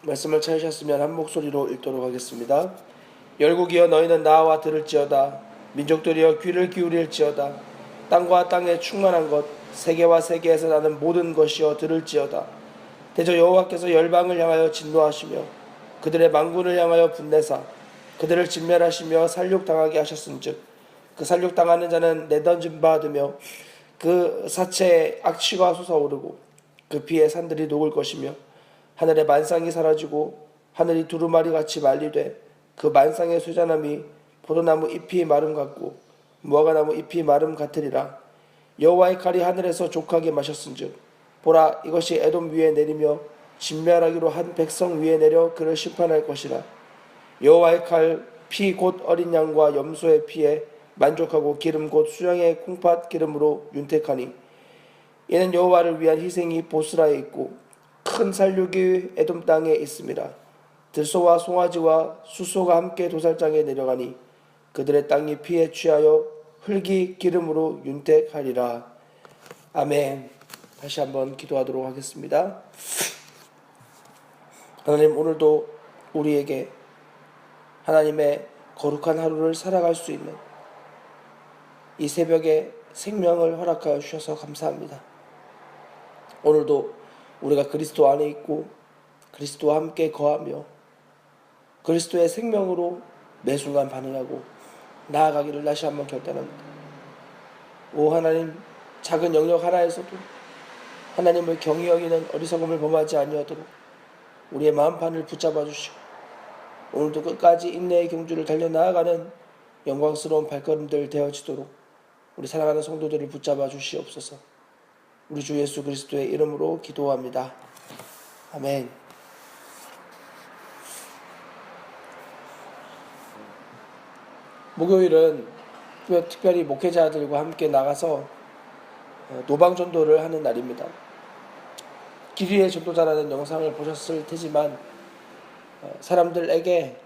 말씀을 찾으셨으면 한 목소리로 읽도록 하겠습니다. 열국이여 너희는 나와 들을지어다. 민족들이여 귀를 기울일지어다. 땅과 땅에 충만한 것 세계와 세계에서 나는 모든 것이여 들을지어다. 대저 여호와께서 열방을 향하여 진노하시며 그들의 만군을 향하여 분내사 그들을 진멸하시며 살육당하게 하셨은즉 그 살육당하는 자는 내던짐 받으며 그 사체에 악취가 솟아오르고 그 피에 산들이 녹을 것이며 하늘의 만상이 사라지고 하늘이 두루마리 같이 말리되 그 만상의 쇠자나무 포도나무 잎이 마름 같고 무화과나무 잎이 마름 같으리라. 여호와의 칼이 하늘에서 족하게 마셨은즉 보라 이것이 에돔 위에 내리며 진멸하기로 한 백성 위에 내려 그를 심판할 것이라. 여호와의 칼 피 곧 어린 양과 염소의 피에 만족하고 기름 곧 수양의 콩팥 기름으로 윤택하니 이는 여호와를 위한 희생이 보스라에 있고 큰 살육이 에돔 땅에 있음이라. 들소와 송아지와 수소가 함께 도살장에 내려가니 그들의 땅이 피에 취하여 흙이 기름으로 윤택하리라. 아멘. 다시 한번 기도하도록 하겠습니다. 하나님, 오늘도 우리에게 하나님의 거룩한 하루를 살아갈 수 있는 이 새벽에 생명을 허락하여 주셔서 감사합니다. 오늘도 우리가 그리스도 안에 있고 그리스도와 함께 거하며 그리스도의 생명으로 매 순간 반응하고 나아가기를 다시 한번 결단합니다. 오 하나님, 작은 영역 하나에서도 하나님을 경히 여기는 어리석음을 범하지 아니하도록 우리의 마음판을 붙잡아 주시고 오늘도 끝까지 인내의 경주를 달려나아가는 영광스러운 발걸음들 되어지도록 우리 사랑하는 성도들을 붙잡아 주시옵소서. 우리 주 예수 그리스도의 이름으로 기도합니다. 아멘. 목요일은 특별히 목회자들과 함께 나가서 노방전도를 하는 날입니다. 길이의 전도자라는 영상을 보셨을 테지만 사람들에게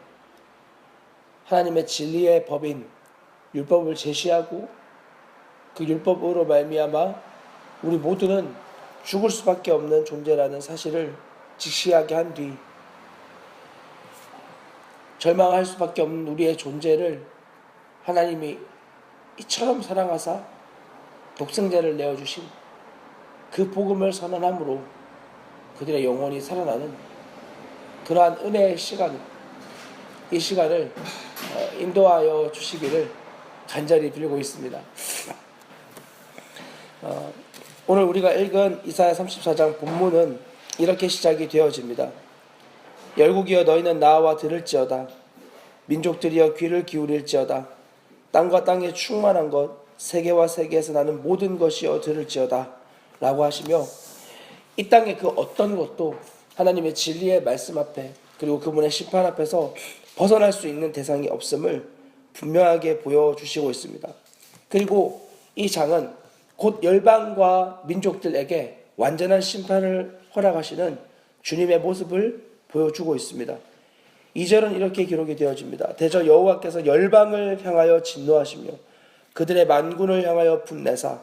하나님의 진리의 법인 율법을 제시하고 그 율법으로 말미암아 우리 모두는 죽을 수밖에 없는 존재라는 사실을 직시하게 한 뒤 절망할 수밖에 없는 우리의 존재를 하나님이 이처럼 사랑하사 독생자를 내어주신 그 복음을 선언함으로 그들의 영혼이 살아나는 그러한 은혜의 시간, 이 시간을 인도하여 주시기를 간절히 빌고 있습니다. 오늘 우리가 읽은 이사야 34장 본문은 이렇게 시작이 되어집니다. 열국이여 너희는 나와 들을지어다. 민족들이여 귀를 기울일지어다. 땅과 땅에 충만한 것 세계와 세계에서 나는 모든 것이여 들을지어다 라고 하시며 이 땅의 그 어떤 것도 하나님의 진리의 말씀 앞에 그리고 그분의 심판 앞에서 벗어날 수 있는 대상이 없음을 분명하게 보여주시고 있습니다. 그리고 이 장은 곧 열방과 민족들에게 완전한 심판을 허락하시는 주님의 모습을 보여주고 있습니다. 2절은 이렇게 기록이 되어집니다. 대저 여호와께서 열방을 향하여 진노하시며 그들의 만군을 향하여 분내사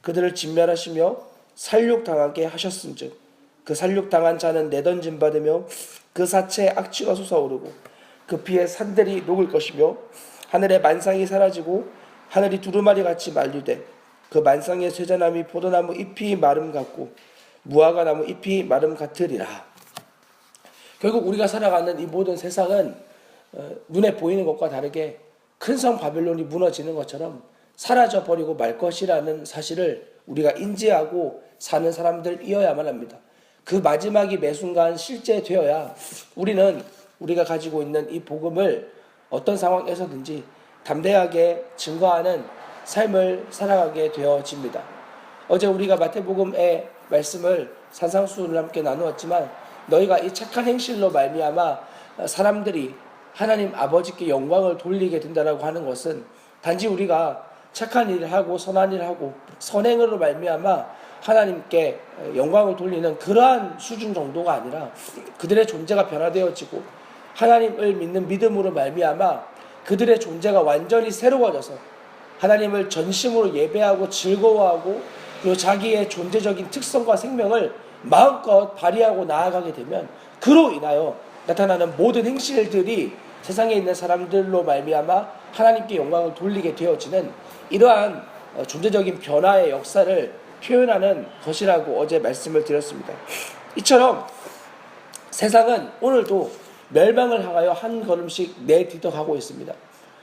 그들을 진멸하시며 살육당하게 하셨은즉 그 살육당한 자는 내던짐 받으며 그 사체에 악취가 솟아오르고 그 피에 산들이 녹을 것이며 하늘의 만상이 사라지고 하늘이 두루마리 같이 말리되 그 만상의 쇠자나무 포도나무 잎이 마름 같고 무화과나무 잎이 마름 같으리라. 결국 우리가 살아가는 이 모든 세상은 눈에 보이는 것과 다르게 큰 성 바벨론이 무너지는 것처럼 사라져버리고 말 것이라는 사실을 우리가 인지하고 사는 사람들이어야만 합니다. 그 마지막이 매 순간 실제 되어야 우리는 우리가 가지고 있는 이 복음을 어떤 상황에서든지 담대하게 증거하는 삶을 살아가게 되어집니다. 어제 우리가 마태복음의 말씀을 산상수훈을 함께 나누었지만 너희가 이 착한 행실로 말미암아 사람들이 하나님 아버지께 영광을 돌리게 된다라고 하는 것은 단지 우리가 착한 일을 하고 선한 일을 하고 선행으로 말미암아 하나님께 영광을 돌리는 그러한 수준 정도가 아니라 그들의 존재가 변화되어지고 하나님을 믿는 믿음으로 말미암아 그들의 존재가 완전히 새로워져서 하나님을 전심으로 예배하고 즐거워하고 그리고 자기의 존재적인 특성과 생명을 마음껏 발휘하고 나아가게 되면 그로 인하여 나타나는 모든 행실들이 세상에 있는 사람들로 말미암아 하나님께 영광을 돌리게 되어지는 이러한 존재적인 변화의 역사를 표현하는 것이라고 어제 말씀을 드렸습니다. 이처럼 세상은 오늘도 멸망을 향하여 한 걸음씩 내디뎌 가고 있습니다.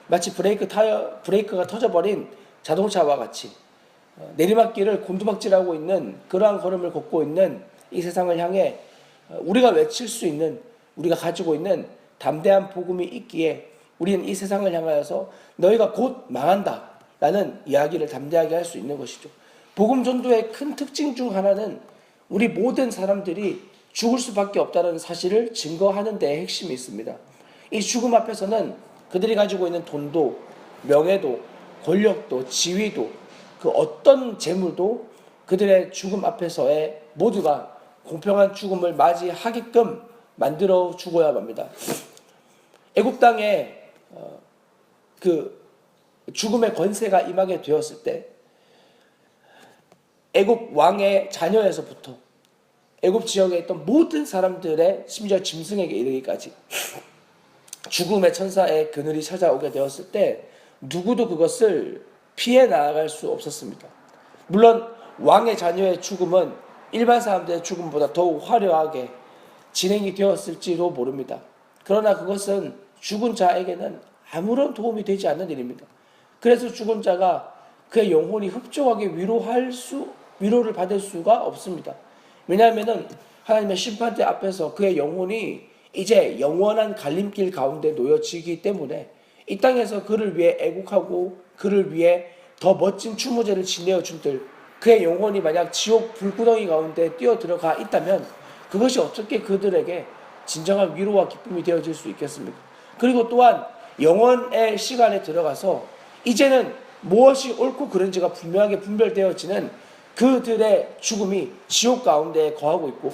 마치 브레이크가 터져버린 자동차와 같이 내리막길을 곤두박질하고 있는 그러한 걸음을 걷고 있는 이 세상을 향해 우리가 외칠 수 있는, 우리가 가지고 있는 담대한 복음이 있기에 우리는 이 세상을 향하여서 너희가 곧 망한다 라는 이야기를 담대하게 할 수 있는 것이죠. 복음 전도의 큰 특징 중 하나는 우리 모든 사람들이 죽을 수밖에 없다는 사실을 증거하는 데에 핵심이 있습니다. 이 죽음 앞에서는 그들이 가지고 있는 돈도, 명예도, 권력도, 지위도, 그 어떤 재물도 그들의 죽음 앞에서의 모두가 공평한 죽음을 맞이하게끔 만들어 주고야 합니다. 애굽 땅에 그 죽음의 권세가 임하게 되었을 때 애굽 왕의 자녀에서부터 애굽 지역에 있던 모든 사람들의 심지어 짐승에게 이르기까지 죽음의 천사의 그늘이 찾아오게 되었을 때 누구도 그것을 피해 나아갈 수 없었습니다. 물론 왕의 자녀의 죽음은 일반 사람들의 죽음보다 더욱 화려하게 진행이 되었을지도 모릅니다. 그러나 그것은 죽은 자에게는 아무런 도움이 되지 않는 일입니다. 그래서 죽은 자가 그의 영혼이 흡족하게 위로를 받을 수가 없습니다. 왜냐하면 하나님의 심판대 앞에서 그의 영혼이 이제 영원한 갈림길 가운데 놓여지기 때문에 이 땅에서 그를 위해 애국하고 그를 위해 더 멋진 추모제를 지내어 준들 그의 영혼이 만약 지옥 불구덩이 가운데 뛰어들어가 있다면 그것이 어떻게 그들에게 진정한 위로와 기쁨이 되어질 수 있겠습니까? 그리고 또한 영원의 시간에 들어가서 이제는 무엇이 옳고 그른지가 분명하게 분별되어지는 그들의 죽음이 지옥 가운데 거하고 있고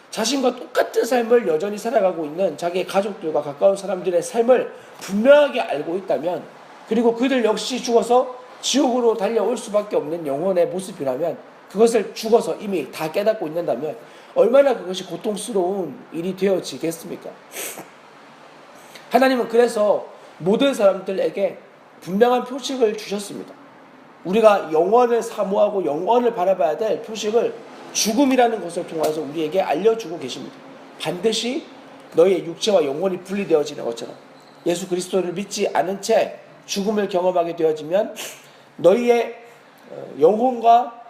자신과 똑같은 삶을 여전히 살아가고 있는 자기의 가족들과 가까운 사람들의 삶을 분명하게 알고 있다면 그리고 그들 역시 죽어서 지옥으로 달려올 수밖에 없는 영혼의 모습이라면 그것을 죽어서 이미 다 깨닫고 있는다면 얼마나 그것이 고통스러운 일이 되어지겠습니까? 하나님은 그래서 모든 사람들에게 분명한 표식을 주셨습니다. 우리가 영원을 사모하고 영원을 바라봐야 될 표식을 죽음이라는 것을 통해서 우리에게 알려주고 계십니다. 반드시 너희의 육체와 영혼이 분리되어지는 것처럼 예수 그리스도를 믿지 않은 채 죽음을 경험하게 되어지면 너희의 영혼과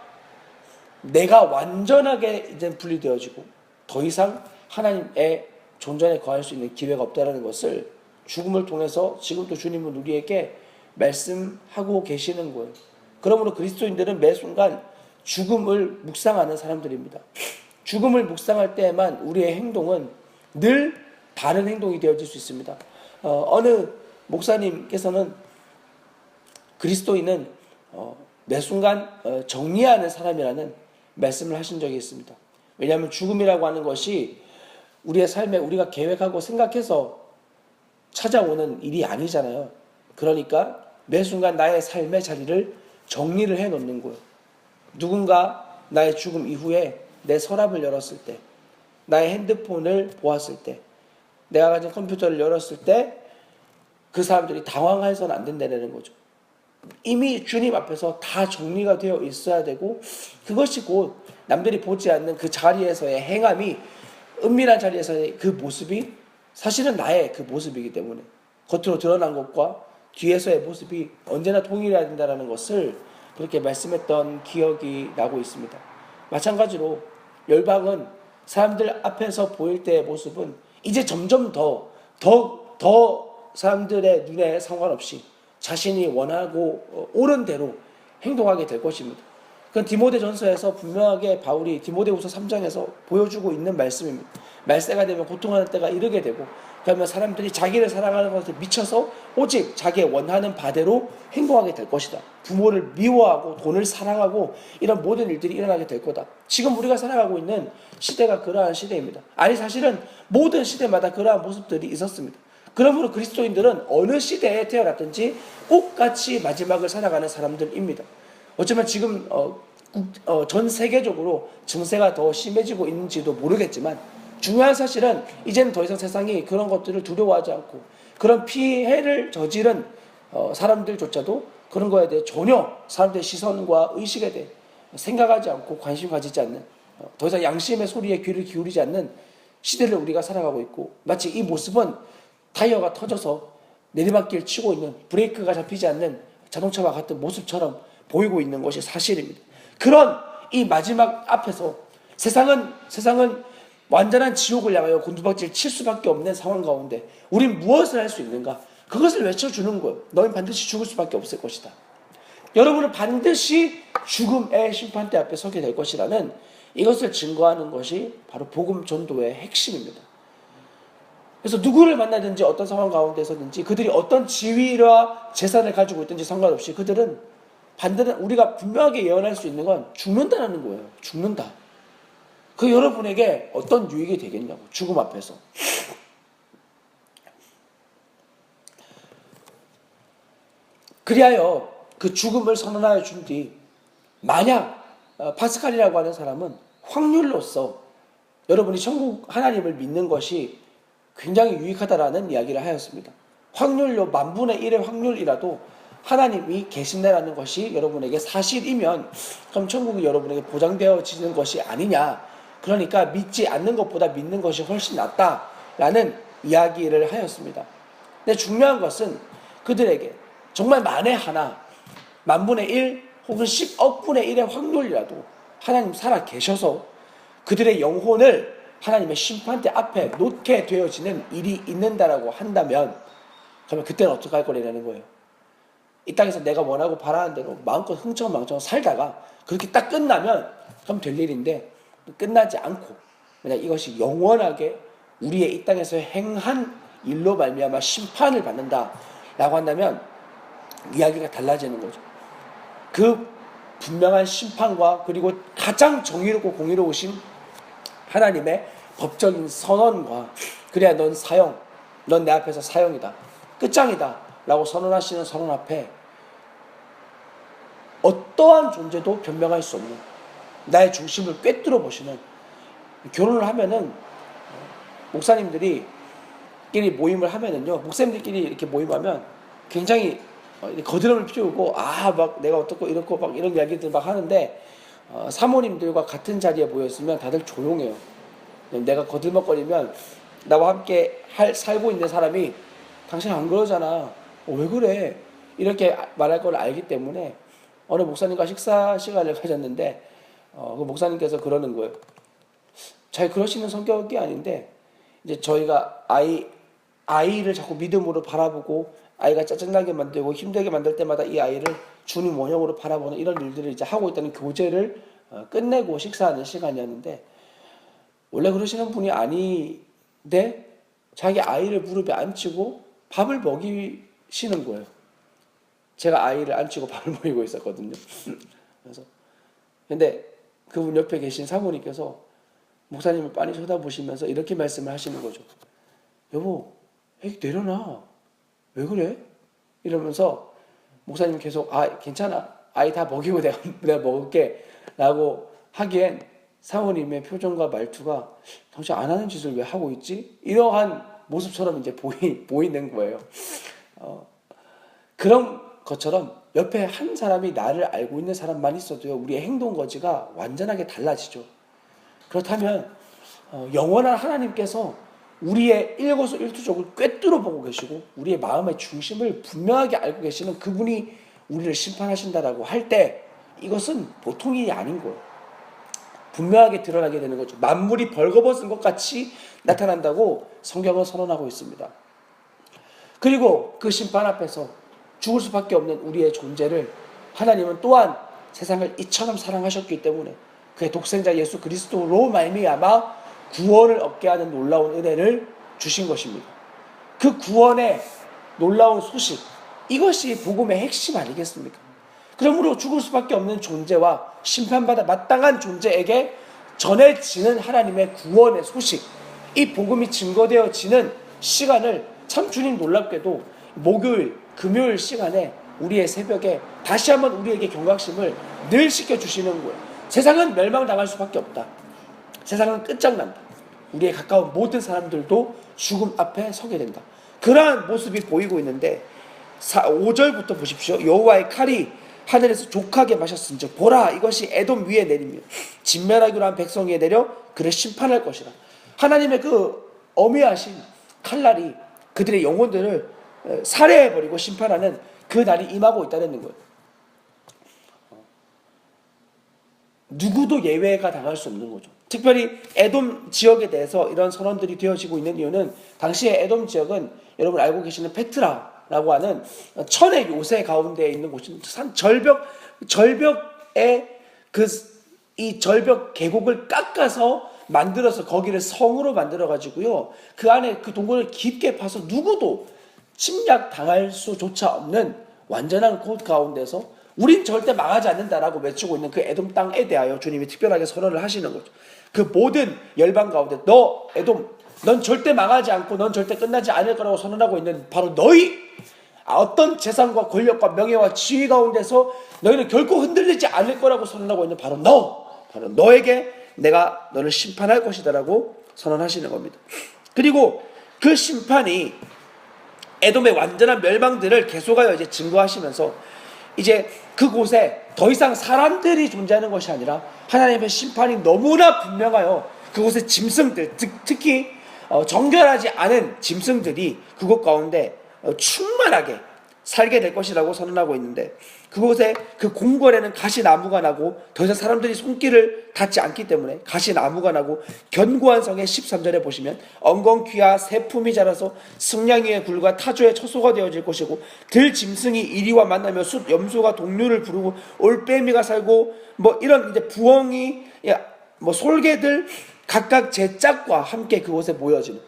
내가 완전하게 이제 분리되어지고 더 이상 하나님의 존전에 거할 수 있는 기회가 없다는 것을 죽음을 통해서 지금도 주님은 우리에게 말씀하고 계시는 거예요. 그러므로 그리스도인들은 매 순간 죽음을 묵상하는 사람들입니다. 죽음을 묵상할 때에만 우리의 행동은 늘 다른 행동이 되어질 수 있습니다. 어느 목사님께서는 그리스도인은 매 순간 정리하는 사람이라는 말씀을 하신 적이 있습니다. 왜냐하면 죽음이라고 하는 것이 우리의 삶에 우리가 계획하고 생각해서 찾아오는 일이 아니잖아요. 그러니까 매 순간 나의 삶의 자리를 정리를 해놓는 거예요. 누군가 나의 죽음 이후에 내 서랍을 열었을 때, 나의 핸드폰을 보았을 때, 내가 가진 컴퓨터를 열었을 때 그 사람들이 당황해서는 안 된다는 거죠. 이미 주님 앞에서 다 정리가 되어 있어야 되고 그것이 곧 남들이 보지 않는 그 자리에서의 행함이 은밀한 자리에서의 그 모습이 사실은 나의 그 모습이기 때문에 겉으로 드러난 것과 뒤에서의 모습이 언제나 동일해야 된다는 것을 그렇게 말씀했던 기억이 나고 있습니다. 마찬가지로 열방은 사람들 앞에서 보일 때의 모습은 이제 점점 더 사람들의 눈에 상관없이 자신이 원하고 옳은 대로 행동하게 될 것입니다. 그건 디모데전서에서 분명하게 바울이 디모데후서 3장에서 보여주고 있는 말씀입니다. 말세가 되면 고통하는 때가 이르게 되고 그러면 사람들이 자기를 사랑하는 것에 미쳐서 오직 자기의 원하는 바대로 행동하게 될 것이다. 부모를 미워하고 돈을 사랑하고 이런 모든 일들이 일어나게 될 거다. 지금 우리가 살아가고 있는 시대가 그러한 시대입니다. 아니 사실은 모든 시대마다 그러한 모습들이 있었습니다. 그러므로 그리스도인들은 어느 시대에 태어났든지 똑같이 마지막을 살아가는 사람들입니다. 어쩌면 지금 전 세계적으로 증세가 더 심해지고 있는지도 모르겠지만 중요한 사실은 이제는 더 이상 세상이 그런 것들을 두려워하지 않고 그런 피해를 저지른 사람들조차도 그런 거에 대해 전혀 사람들의 시선과 의식에 대해 생각하지 않고 관심 가지지 않는 더 이상 양심의 소리에 귀를 기울이지 않는 시대를 우리가 살아가고 있고 마치 이 모습은 타이어가 터져서 내리막길 치고 있는 브레이크가 잡히지 않는 자동차와 같은 모습처럼 보이고 있는 것이 사실입니다. 그런 이 마지막 앞에서 세상은 완전한 지옥을 향하여 곤두박질 칠 수밖에 없는 상황 가운데 우린 무엇을 할 수 있는가? 그것을 외쳐주는 거예요. 너희는 반드시 죽을 수밖에 없을 것이다. 여러분은 반드시 죽음의 심판대 앞에 서게 될 것이라는 이것을 증거하는 것이 바로 복음 전도의 핵심입니다. 그래서 누구를 만나든지 어떤 상황 가운데서든지 그들이 어떤 지위와 재산을 가지고 있든지 상관없이 그들은 우리가 분명하게 예언할 수 있는 건 죽는다는 거예요. 죽는다. 그 여러분에게 어떤 유익이 되겠냐고. 죽음 앞에서. 그리하여 그 죽음을 선언하여 준 뒤 만약 파스칼이라고 하는 사람은 확률로서 여러분이 천국 하나님을 믿는 것이 굉장히 유익하다라는 이야기를 하였습니다. 확률로 10,000분의 1의 확률이라도 하나님이 계신다라는 것이 여러분에게 사실이면 그럼 천국이 여러분에게 보장되어지는 것이 아니냐. 그러니까 믿지 않는 것보다 믿는 것이 훨씬 낫다라는 이야기를 하였습니다. 근데 중요한 것은 그들에게 정말 만에 하나 10,000분의 1 혹은 10억 분의 1의 확률이라도 하나님 살아 계셔서 그들의 영혼을 하나님의 심판대 앞에 놓게 되어지는 일이 있는다라고 한다면 그러면 그때는 어떻게 할 거냐는 거예요. 이 땅에서 내가 원하고 바라는 대로 마음껏 흥청망청 살다가 그렇게 딱 끝나면 그럼 될 일인데 끝나지 않고 만약 이것이 영원하게 우리의 이 땅에서 행한 일로 말미암아 심판을 받는다라고 한다면 이야기가 달라지는 거죠. 그 분명한 심판과 그리고 가장 정의롭고 공의로우신 하나님의 법적인 선언과 그래야 넌 내 앞에서 사형이다. 끝장이다. 라고 선언하시는 선언 앞에 어떠한 존재도 변명할 수 없는 나의 중심을 꿰뚫어 보시는 결혼을 하면은 목사님들이 끼리 모임을 하면은요, 목사님들끼리 이렇게 모임하면 굉장히 거드름을 피우고 막 내가 어떻고 이렇고 막 이런 이야기들 막 하는데 사모님들과 같은 자리에 모였으면 다들 조용해요. 내가 거들먹거리면 나와 함께 살고 있는 사람이 당신 안 그러잖아. 왜 그래? 이렇게 말할 걸 알기 때문에 어느 목사님과 식사 시간을 가졌는데 그 목사님께서 그러는 거예요. 잘 그러시는 성격이 아닌데 이제 저희가 아이를 자꾸 믿음으로 바라보고 아이가 짜증나게 만들고 힘들게 만들 때마다 이 아이를 주님 원형으로 바라보는 이런 일들을 이제 하고 있다는 교제를 끝내고 식사하는 시간이었는데 원래 그러시는 분이 아닌데 자기 아이를 무릎에 앉히고 밥을 먹이시는 거예요. 제가 아이를 앉히고 밥을 먹이고 있었거든요. 그래서 근데 그분 옆에 계신 사모님께서 목사님을 빤히 쳐다보시면서 이렇게 말씀을 하시는 거죠. 여보, 애기 내려놔. 왜 그래? 이러면서 목사님 계속 괜찮아. 아이 다 먹이고 내가 먹을게. 라고 하기엔 사모님의 표정과 말투가 당신 안 하는 짓을 왜 하고 있지? 이러한 모습처럼 이제 보이는 거예요. 그런 것처럼 옆에 한 사람이 나를 알고 있는 사람만 있어도요, 우리의 행동 거지가 완전하게 달라지죠. 그렇다면 영원한 하나님께서 우리의 일거수일투족을 꿰뚫어 보고 계시고 우리의 마음의 중심을 분명하게 알고 계시는 그분이 우리를 심판하신다라고 할 때 이것은 보통 일이 아닌 거예요. 분명하게 드러나게 되는 거죠. 만물이 벌거벗은 것 같이 나타난다고 성경은 선언하고 있습니다. 그리고 그 심판 앞에서 죽을 수밖에 없는 우리의 존재를 하나님은 또한 세상을 이처럼 사랑하셨기 때문에 그의 독생자 예수 그리스도로 말미암아 구원을 얻게 하는 놀라운 은혜를 주신 것입니다. 그 구원의 놀라운 소식, 이것이 복음의 핵심 아니겠습니까? 그러므로 죽을 수밖에 없는 존재와 심판받아 마땅한 존재에게 전해지는 하나님의 구원의 소식, 이 복음이 증거되어지는 시간을 참 주님 놀랍게도 목요일, 금요일 시간에 우리의 새벽에 다시 한번 우리에게 경각심을 늘 시켜주시는 거예요. 세상은 멸망당할 수밖에 없다. 세상은 끝장난다. 우리의 가까운 모든 사람들도 죽음 앞에 서게 된다. 그러한 모습이 보이고 있는데 5절부터 보십시오. 여호와의 칼이 하늘에서 족하게 마셨은즉 보라 이것이 에돔 위에 내리며 진멸하기로 한 백성 위에 내려 그를 심판할 것이라. 하나님의 그 어미하신 칼날이 그들의 영혼들을 살해해버리고 심판하는 그 날이 임하고 있다는 거예요. 누구도 예외가 당할 수 없는 거죠. 특별히 에돔 지역에 대해서 이런 선언들이 되어지고 있는 이유는 당시에 에돔 지역은 여러분 알고 계시는 페트라라고 하는 천의 요새 가운데 있는 곳인 절벽에 이 절벽 계곡을 깎아서 만들어서 거기를 성으로 만들어 가지고요. 그 안에 그 동굴을 깊게 파서 누구도 침략 당할 수조차 없는 완전한 곳 가운데서 우린 절대 망하지 않는다라고 외치고 있는 그 에돔 땅에 대하여 주님이 특별하게 선언을 하시는 거죠. 그 모든 열방 가운데 너 에돔 넌 절대 망하지 않고 넌 절대 끝나지 않을 거라고 선언하고 있는 바로 너희 어떤 재산과 권력과 명예와 지위 가운데서 너희는 결코 흔들리지 않을 거라고 선언하고 있는 바로 너에게 내가 너를 심판할 것이다라고 선언하시는 겁니다. 그리고 그 심판이 에돔의 완전한 멸망들을 계속하여 이제 증거하시면서 이제 그곳에 더 이상 사람들이 존재하는 것이 아니라 하나님의 심판이 너무나 분명하여 그곳의 짐승들, 특히 정결하지 않은 짐승들이 그곳 가운데 충만하게 살게 될 것이라고 선언하고 있는데, 그곳에 그 궁궐에는 가시나무가 나고 더 이상 사람들이 손길을 닿지 않기 때문에 가시나무가 나고, 견고한 성의 13절에 보시면 엉겅퀴와 새품이 자라서 승냥이의 굴과 타조의 처소가 되어질 것이고, 들 짐승이 이리와 만나며 숫 염소가 동류를 부르고 올빼미가 살고 이런 이제 부엉이 솔개들 각각 제 짝과 함께 그곳에 모여지는,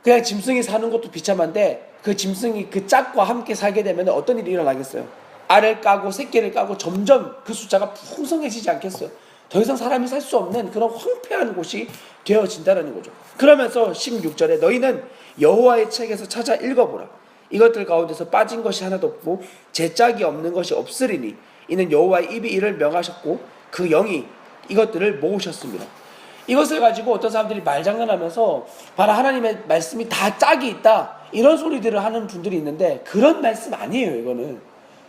그냥 짐승이 사는 것도 비참한데 그 짐승이 그 짝과 함께 살게 되면 어떤 일이 일어나겠어요? 알을 까고 새끼를 까고 점점 그 숫자가 풍성해지지 않겠어요? 더 이상 사람이 살 수 없는 그런 황폐한 곳이 되어진다는 거죠. 그러면서 16절에 너희는 여호와의 책에서 찾아 읽어보라. 이것들 가운데서 빠진 것이 하나도 없고 제 짝이 없는 것이 없으리니 이는 여호와의 입이 이를 명하셨고 그 영이 이것들을 모으셨습니다. 이것을 가지고 어떤 사람들이 말장난하면서 바로 하나님의 말씀이 다 짝이 있다 이런 소리들을 하는 분들이 있는데, 그런 말씀 아니에요. 이거는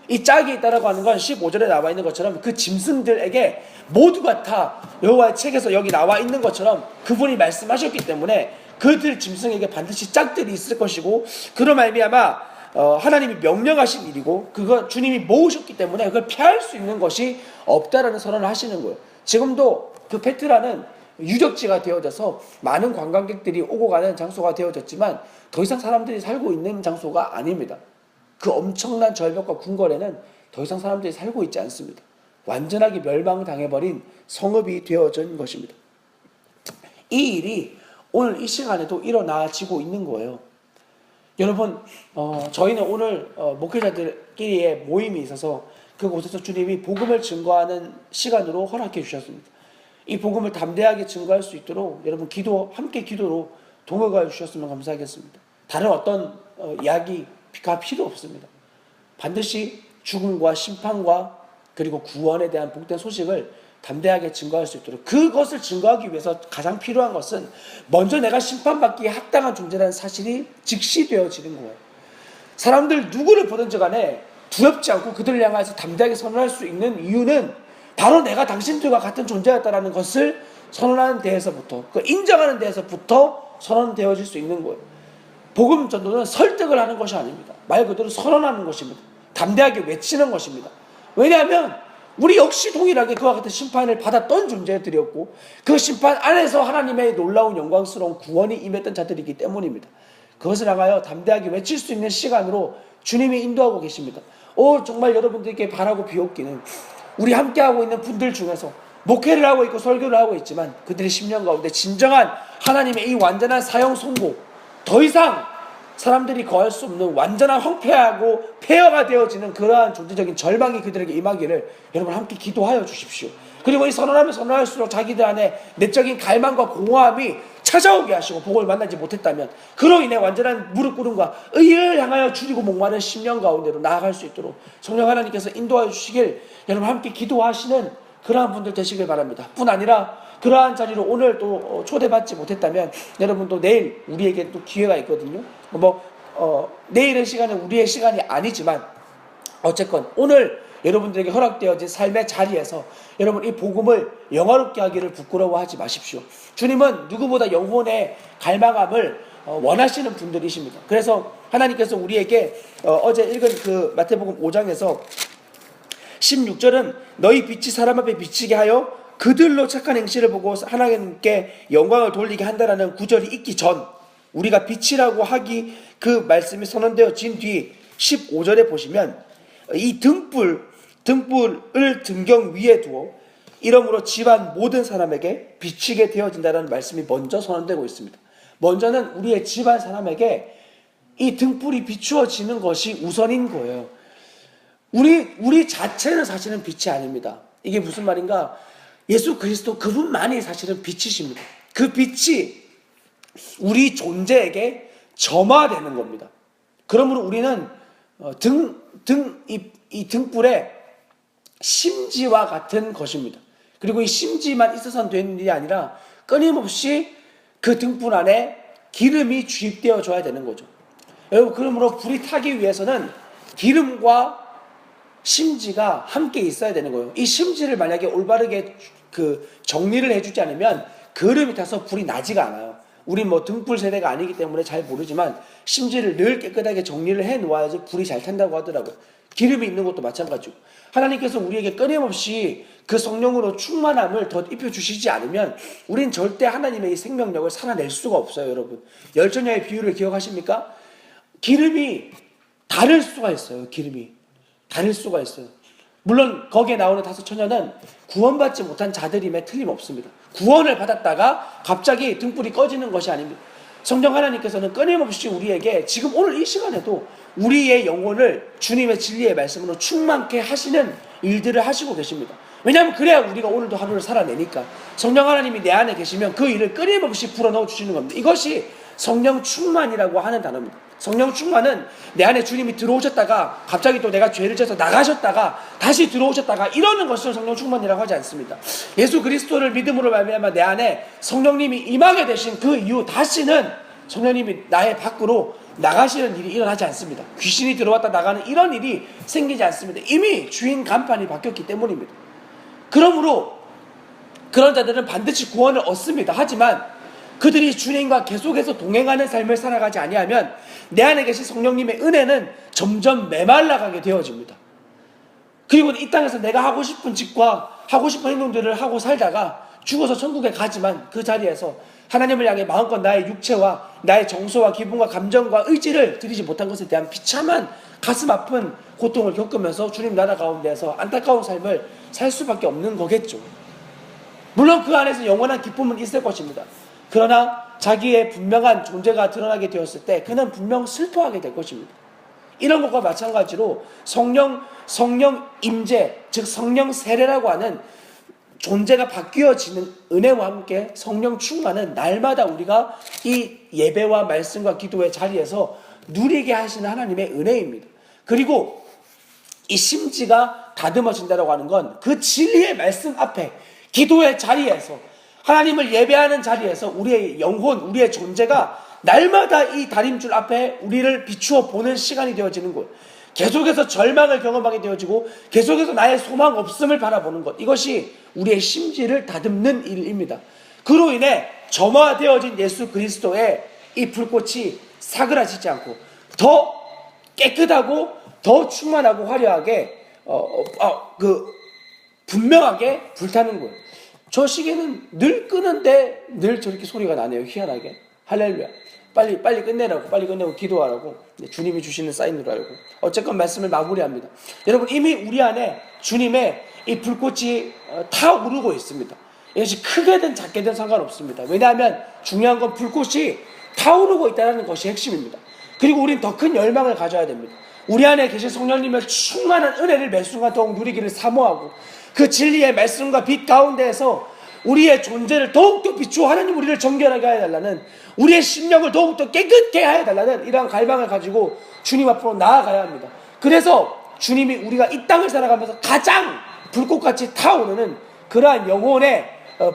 이 짝이 있다라고 하는 건 15절에 나와 있는 것처럼 그 짐승들에게 모두가 다 여호와의 책에서 여기 나와 있는 것처럼 그분이 말씀하셨기 때문에 그들 짐승에게 반드시 짝들이 있을 것이고, 그로 말미암아 하나님이 명령하신 일이고 그거 주님이 모으셨기 때문에 그걸 피할 수 있는 것이 없다라는 선언을 하시는 거예요. 지금도 그 페트라는 유적지가 되어져서 많은 관광객들이 오고 가는 장소가 되어졌지만 더 이상 사람들이 살고 있는 장소가 아닙니다. 그 엄청난 절벽과 궁궐에는 더 이상 사람들이 살고 있지 않습니다. 완전하게 멸망당해버린 성읍이 되어진 것입니다. 이 일이 오늘 이 시간에도 일어나지고 있는 거예요. 여러분, 저희는 오늘 목회자들끼리의 모임이 있어서 그곳에서 주님이 복음을 증거하는 시간으로 허락해 주셨습니다. 이 복음을 담대하게 증거할 수 있도록 여러분 함께 기도로 동역하여 주셨으면 감사하겠습니다. 다른 어떤 이야기가 필요 없습니다. 반드시 죽음과 심판과 그리고 구원에 대한 복된 소식을 담대하게 증거할 수 있도록, 그것을 증거하기 위해서 가장 필요한 것은 먼저 내가 심판받기에 합당한 존재라는 사실이 직시되어지는 거예요. 사람들 누구를 보든지 간에 두렵지 않고 그들을 향해서 담대하게 선언할 수 있는 이유는 바로 내가 당신들과 같은 존재였다라는 것을 선언하는 데에서부터, 그 인정하는 데에서부터 선언되어질 수 있는 거예요. 복음 전도는 설득을 하는 것이 아닙니다. 말 그대로 선언하는 것입니다. 담대하게 외치는 것입니다. 왜냐하면 우리 역시 동일하게 그와 같은 심판을 받았던 존재들이었고 그 심판 안에서 하나님의 놀라운 영광스러운 구원이 임했던 자들이기 때문입니다. 그것을 향하여 담대하게 외칠 수 있는 시간으로 주님이 인도하고 계십니다. 정말 여러분들께 바라고 비옵기는 우리 함께하고 있는 분들 중에서 목회를 하고 있고 설교를 하고 있지만 그들의 심령 가운데 진정한 하나님의 이 완전한 사형 선고, 더 이상 사람들이 거할 수 없는 완전한 황폐하고 폐허가 되어지는 그러한 존재적인 절망이 그들에게 임하기를 여러분 함께 기도하여 주십시오. 그리고 이 선언하면 선언할수록 자기들 안에 내적인 갈망과 공허함이 찾아오게 하시고 복을 만나지 못했다면 그로 인해 완전한 무릎 꿇음과 의를 향하여 줄이고 목마른 심령 가운데로 나아갈 수 있도록 성령 하나님께서 인도하여 주시길 여러분 함께 기도하시는 그러한 분들 되시길 바랍니다. 뿐 아니라 그러한 자리로 오늘 또 초대받지 못했다면 여러분도 내일 우리에게 또 기회가 있거든요. 내일의 시간은 우리의 시간이 아니지만 어쨌건 오늘 여러분들에게 허락되어진 삶의 자리에서 여러분 이 복음을 영화롭게 하기를 부끄러워하지 마십시오. 주님은 누구보다 영혼의 갈망함을 원하시는 분들이십니다. 그래서 하나님께서 우리에게 어제 읽은 그 마태복음 5장에서 16절은 너희 빛이 사람 앞에 비치게 하여 그들로 착한 행실을 보고 하나님께 영광을 돌리게 한다라는 구절이 있기 전 우리가 빛이라고 하기 그 말씀이 선언되어진 뒤 15절에 보시면 이 등불을 등경 위에 두어 이러므로 집안 모든 사람에게 비치게 되어진다는 말씀이 먼저 선언되고 있습니다. 먼저는 우리의 집안 사람에게 이 등불이 비추어지는 것이 우선인 거예요. 우리 자체는 사실은 빛이 아닙니다. 이게 무슨 말인가? 예수 그리스도 그분만이 사실은 빛이십니다. 그 빛이 우리 존재에게 점화되는 겁니다. 그러므로 우리는 이 등불의 심지와 같은 것입니다. 그리고 이 심지만 있어서는 되는 일이 아니라 끊임없이 그 등불 안에 기름이 주입되어 줘야 되는 거죠. 여러분, 그러므로 불이 타기 위해서는 기름과 심지가 함께 있어야 되는 거예요. 이 심지를 만약에 올바르게 정리를 해주지 않으면 그름이 타서 불이 나지가 않아요. 우린 등불 세대가 아니기 때문에 잘 모르지만 심지를 늘 깨끗하게 정리를 해 놓아야지 불이 잘 탄다고 하더라고요. 기름이 있는 것도 마찬가지고 하나님께서 우리에게 끊임없이 그 성령으로 충만함을 더 입혀주시지 않으면 우린 절대 하나님의 이 생명력을 살아낼 수가 없어요. 여러분, 열전야의 비유를 기억하십니까? 기름이 다를 수가 있어요. 기름이 다를 수가 있어요. 물론 거기에 나오는 5 처녀는 구원받지 못한 자들임에 틀림없습니다. 구원을 받았다가 갑자기 등불이 꺼지는 것이 아닙니다. 성령 하나님께서는 끊임없이 우리에게 지금 오늘 이 시간에도 우리의 영혼을 주님의 진리의 말씀으로 충만케 하시는 일들을 하시고 계십니다. 왜냐하면 그래야 우리가 오늘도 하루를 살아내니까. 성령 하나님이 내 안에 계시면 그 일을 끊임없이 불어넣어 주시는 겁니다. 이것이 성령 충만이라고 하는 단어입니다. 성령 충만은 내 안에 주님이 들어오셨다가 갑자기 또 내가 죄를 져서 나가셨다가 다시 들어오셨다가 이러는 것을 성령 충만이라고 하지 않습니다. 예수 그리스도를 믿음으로 말미암아 내 안에 성령님이 임하게 되신 그 이후 다시는 성령님이 나의 밖으로 나가시는 일이 일어나지 않습니다. 귀신이 들어왔다 나가는 이런 일이 생기지 않습니다. 이미 주인 간판이 바뀌었기 때문입니다. 그러므로 그런 자들은 반드시 구원을 얻습니다. 하지만 그들이 주님과 계속해서 동행하는 삶을 살아가지 아니하면 내 안에 계신 성령님의 은혜는 점점 메말라가게 되어집니다. 그리고 이 땅에서 내가 하고 싶은 짓과 하고 싶은 행동들을 하고 살다가 죽어서 천국에 가지만 그 자리에서 하나님을 향해 마음껏 나의 육체와 나의 정서와 기분과 감정과 의지를 드리지 못한 것에 대한 비참한 가슴 아픈 고통을 겪으면서 주님 나라 가운데에서 안타까운 삶을 살 수밖에 없는 거겠죠. 물론 그 안에서 영원한 기쁨은 있을 것입니다. 그러나 자기의 분명한 존재가 드러나게 되었을 때 그는 분명 슬퍼하게 될 것입니다. 이런 것과 마찬가지로 성령 임재, 즉 성령 세례라고 하는 존재가 바뀌어지는 은혜와 함께 성령 충만은 날마다 우리가 이 예배와 말씀과 기도의 자리에서 누리게 하시는 하나님의 은혜입니다. 그리고 이 심지가 다듬어진다고 하는 건 그 진리의 말씀 앞에 기도의 자리에서 하나님을 예배하는 자리에서 우리의 영혼, 우리의 존재가 날마다 이 다림줄 앞에 우리를 비추어 보는 시간이 되어지는 것, 계속해서 절망을 경험하게 되어지고 계속해서 나의 소망 없음을 바라보는 것, 이것이 우리의 심지를 다듬는 일입니다. 그로 인해 점화되어진 예수 그리스도의 이 불꽃이 사그라지지 않고 더 깨끗하고 더 충만하고 화려하게 분명하게 불타는 거예요. 저 시계는 늘 끄는데 늘 저렇게 소리가 나네요. 희한하게. 할렐루야. 빨리 끝내라고, 빨리 끝내고 기도하라고 주님이 주시는 사인으로 알고. 어쨌건 말씀을 마무리합니다. 여러분, 이미 우리 안에 주님의 이 불꽃이 타오르고 있습니다. 이것이 크게든 작게든 상관없습니다. 왜냐하면 중요한 건 불꽃이 타오르고 있다는 것이 핵심입니다. 그리고 우린 더 큰 열망을 가져야 됩니다. 우리 안에 계신 성령님의 충만한 은혜를 매 순간 더욱 누리기를 사모하고 그 진리의 말씀과 빛 가운데에서 우리의 존재를 더욱더 비추어 하나님 우리를 정결하게 해달라는, 우리의 심령을 더욱더 깨끗게 해달라는 이러한 갈망을 가지고 주님 앞으로 나아가야 합니다. 그래서 주님이 우리가 이 땅을 살아가면서 가장 불꽃같이 타오르는 그러한 영혼의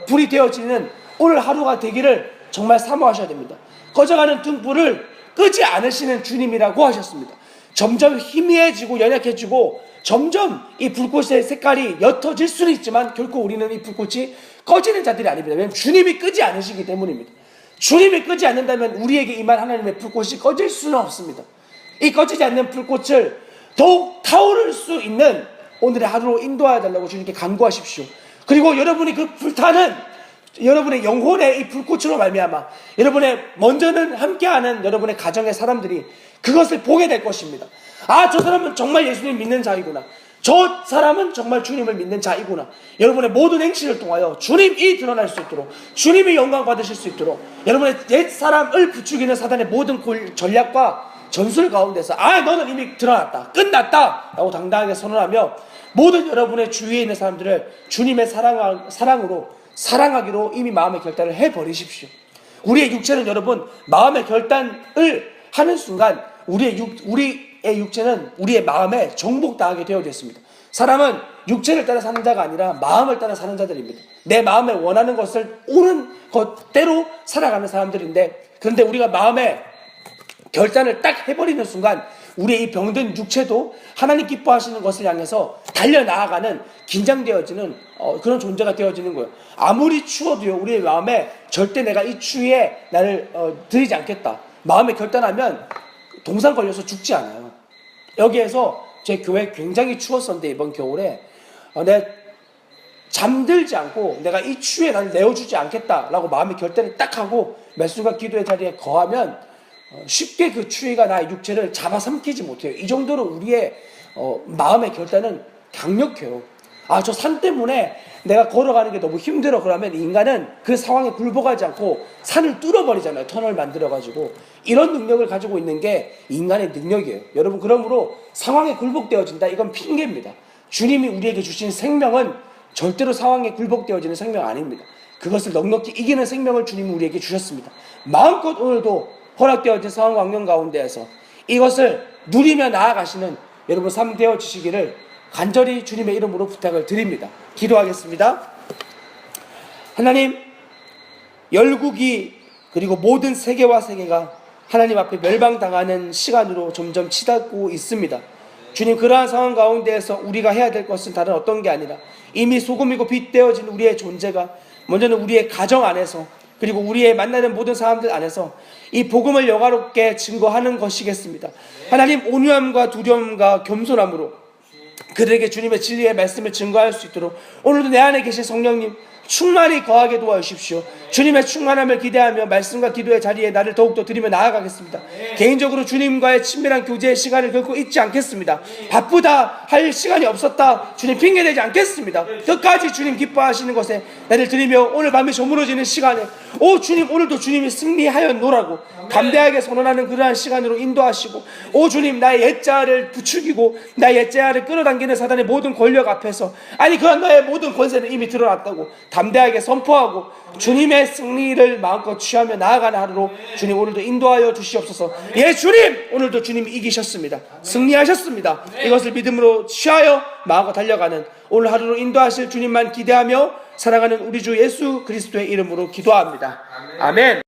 불이 되어지는 오늘 하루가 되기를 정말 사모하셔야 됩니다. 꺼져가는 등불을 끄지 않으시는 주님이라고 하셨습니다. 점점 희미해지고 연약해지고 점점 이 불꽃의 색깔이 옅어질 수는 있지만 결코 우리는 이 불꽃이 꺼지는 자들이 아닙니다. 왜냐하면 주님이 끄지 않으시기 때문입니다. 주님이 끄지 않는다면 우리에게 임한 하나님의 불꽃이 꺼질 수는 없습니다. 이 꺼지지 않는 불꽃을 더욱 타오를 수 있는 오늘의 하루로 인도하여 달라고 주님께 간구하십시오. 그리고 여러분이 그 불타는 여러분의 영혼의 이 불꽃으로 말미암아 여러분의 먼저는 함께하는 여러분의 가정의 사람들이 그것을 보게 될 것입니다. 아, 저 사람은 정말 예수님 믿는 자이구나. 저 사람은 정말 주님을 믿는 자이구나. 여러분의 모든 행실을 통하여 주님이 드러날 수 있도록, 주님이 영광 받으실 수 있도록 여러분의 옛 사람을 부추기는 사단의 모든 전략과 전술 가운데서 아, 너는 이미 드러났다, 끝났다 라고 당당하게 선언하며 모든 여러분의 주위에 있는 사람들을 주님의 사랑으로 사랑하기로 이미 마음의 결단을 해버리십시오. 우리의 육체는 여러분 마음의 결단을 하는 순간 우리의 육체는 우리의 마음에 정복당하게 되어져 있습니다. 사람은 육체를 따라 사는 자가 아니라 마음을 따라 사는 자들입니다. 내 마음에 원하는 것을 옳은 것대로 살아가는 사람들인데, 그런데 우리가 마음에 결단을 딱 해버리는 순간 우리의 이 병든 육체도 하나님 기뻐하시는 것을 향해서 달려나아가는 긴장되어지는 그런 존재가 되어지는 거예요. 아무리 추워도요, 우리의 마음에 절대 내가 이 추위에 나를 들이지 않겠다, 마음에 결단하면 동상 걸려서 죽지 않아요. 여기에서 제 교회 굉장히 추웠었는데 이번 겨울에 내가 잠들지 않고 내가 이 추위에 나를 내어주지 않겠다라고 마음의 결단을 딱 하고 몇 순간 기도의 자리에 거하면 쉽게 그 추위가 나의 육체를 잡아삼키지 못해요. 이 정도로 우리의 마음의 결단은 강력해요. 아, 저 산 때문에 내가 걸어가는 게 너무 힘들어. 그러면 인간은 그 상황에 굴복하지 않고 산을 뚫어버리잖아요. 터널 만들어가지고. 이런 능력을 가지고 있는 게 인간의 능력이에요. 여러분, 그러므로 상황에 굴복되어진다, 이건 핑계입니다. 주님이 우리에게 주신 생명은 절대로 상황에 굴복되어지는 생명 아닙니다. 그것을 넉넉히 이기는 생명을 주님이 우리에게 주셨습니다. 마음껏 오늘도 허락되어진 상황 환경 가운데에서 이것을 누리며 나아가시는 여러분 삶 되어지시기를 간절히 주님의 이름으로 부탁을 드립니다. 기도하겠습니다. 하나님, 열국이 그리고 모든 세계와 세계가 하나님 앞에 멸망당하는 시간으로 점점 치닫고 있습니다. 주님, 그러한 상황 가운데에서 우리가 해야 될 것은 다른 어떤 게 아니라 이미 소금이고 빛 되어진 우리의 존재가 먼저는 우리의 가정 안에서 그리고 우리의 만나는 모든 사람들 안에서 이 복음을 영화롭게 증거하는 것이겠습니다. 하나님, 온유함과 두려움과 겸손함으로 그들에게 주님의 진리의 말씀을 증거할 수 있도록 오늘도 내 안에 계신 성령님 충만히 거하게 도와주십시오. 주님의 충만함을 기대하며 말씀과 기도의 자리에 나를 더욱더 드리며 나아가겠습니다. 개인적으로 주님과의 친밀한 교제의 시간을 결코 잊지 않겠습니다. 바쁘다 할 시간이 없었다 주님 핑계대지 않겠습니다. 끝까지 주님 기뻐하시는 것에 나를 드리며 오늘 밤에 저물어지는 시간에 오 주님, 오늘도 주님이 승리하여 노라고 담대하게 선언하는 그러한 시간으로 인도하시고, 오 주님, 나의 옛자를 부추기고 나의 옛자를 끌어당기는 사단의 모든 권력 앞에서 아니 그런 나의 모든 권세는 이미 드러났다고 담대하게 선포하고 주님의 승리를 마음껏 취하며 나아가는 하루로 주님 오늘도 인도하여 주시옵소서. 예 주님, 오늘도 주님이 이기셨습니다. 승리하셨습니다. 이것을 믿음으로 취하여 마음껏 달려가는 오늘 하루로 인도하실 주님만 기대하며 살아가는 우리 주 예수 그리스도의 이름으로 기도합니다. 아멘.